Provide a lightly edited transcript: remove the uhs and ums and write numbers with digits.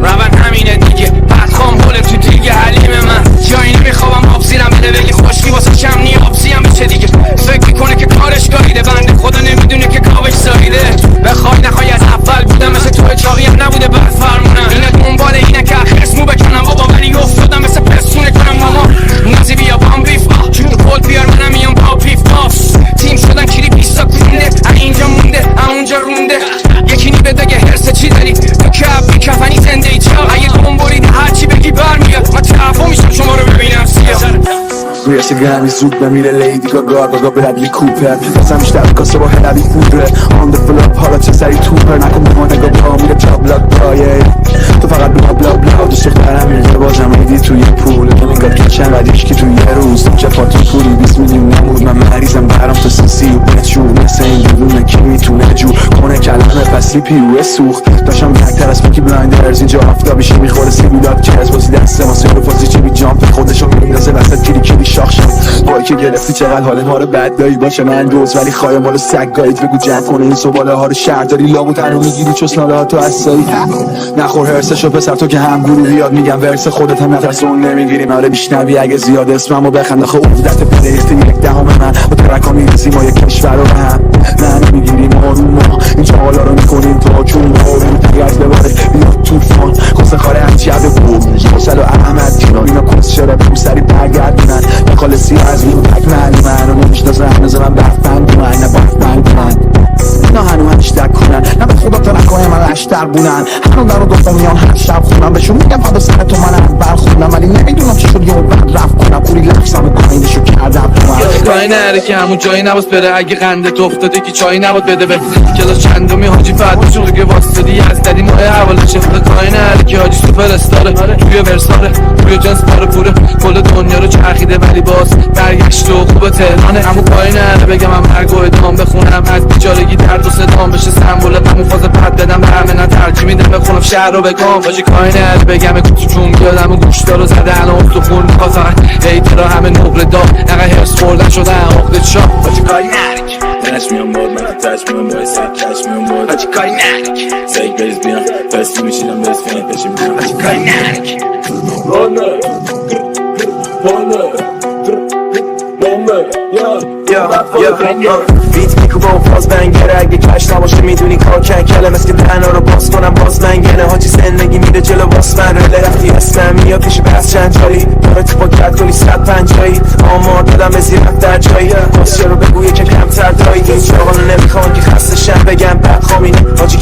روند همینه دیگه بدخوام بوله تو دیگه حلیم من جایی نمیخوابم آب زیرم بده بگی خشکی واسه کم نیابزی هم میشه دیگه فکر میکنه که کارش گاییده بنده خدا نمیدونه که کاوش سایده بخوای نخوای از اول بودم مثل تو چاقی هم نبوده بر فرمونم اینه دنبال اینه که خسمو بکنم بابا ولی افتادم مثل پسونه کنم ماما نازی بیا بام بیف چون کل بیار منم میام با پیف پاف تیم شدن کلی 20 تا گونده اینجا مونده اونجا رونده یکی نی بده هرس چی داری تو کف کفنی زنده ای چاق اگه دنبالید هرچی بگی برمیاد من تعفو میشم شما رو ببینم سیاه روی سگرمی زود بمیره لیدی گاگا گاگا برادلی کوپر بازم بیشتر کاسه با هلوی فودره آن ده فلاب حالا چه سری توپر نکن بمانه گا میره تابلاک بایه تو فقط بلا بلا بلا دوست دخترم میره بازم ایدی توی پول تو نگاه که چند ردیش که توی یه روز تو چفاتون پولی 20 میلیون نمود من مریضم برام تو سنسی و بچور مثل این بدونه کی میتونه جو کنه کلمه پسی پیوه سوخت داشتم بکتر از پاکی بلایندرز اینجا آفتابیشه میخوره سیبیلات کرز بازی دسته واسه رو فازی چه بی جامپ خودشو میندازه وسط کلی شاخ شد وای که گرفتی چقدر حال ما رو بد دایی باشه من دوز ولی خواهی مالو سگ گایید بگو جمع کنه این سواله ها رو شهر داری لابو تنو میگیری چسناله ها تو اصایی نخور هرسشو پسر تو که هم گروهی یاد میگم ورس خودت هم نفس اون نمیگیری ماره بیشنوی اگه زیاد اسممو بخند آخه عبدت پلیست یک دهم من با ترکا میریزی ما یک کشور رو هم نه نمیگیریم آروم ما اینجا حالا رو میکنیم تا چون آروم تگرد بباره بیاد توفان کسه خاره همچی عده بود حسل و احمد کنار اینا کس شره بو سری برگردونن خالصی از این تک محلی من رو نمیشناسه هنوز من بفتن کنن نه بفتن کنن اینا هنو هشتگ کنن نه به خدا ترکای من رشتر بونن هنو در رو دوستم میان هر شب خونم بهشون میگم فدا سر تو من اول خوندم ولی نمیدونم چی شد یه بعد رفت کنم پوری لفظم پایینشو کردم کاری نره که همون جایی نباست بره اگه قنده افتاده که چایی نباد بده به کلاس چندمی حاجی فردا شروع که واسطدی از دلی ماه حواله شفته کاری نره که حاجی سوپر استاره توی ورساره توی جنس پاره پوره کل دنیا رو چرخیده ولی باز برگشت و خوب تهرانه همون کاری نره بگم من مرگ و ادام بخونم از بیچارگی درد و صدام بشه سمبولت همون فاز پد بدم به همه نه ترجیح میدم بخونم شهر رو بگم حاجی کاری نره بگم کوچو چون بیادم و گوشتا رو زده الان استخون میخواد فقط ایترا همه نقره دار نقه هرس خوردن شدن عقدت شاه حاجی کاری نره Touch me on board, man, touch me on board, say touch me on board حاجی کاری نره Say base بیان بس میشینم بس فین پشیم حاجی کاری نره بانه بیت میکوبه و فاز بنگره اگه کش نباشه میدونی کار کن کلم است که تنها رو باز کنم باز منگنه حاجی زندگی میره جلو باز من رله رفتی اسمم میاد پیش بس چند جایی داره تو پاکت کنی 150 آمار دادم به زیرت در جایی کاسچه رو بگویه که کمتر دایی این چاقانو نمیخوان که خسته شم بگم بدخوامینه حاجی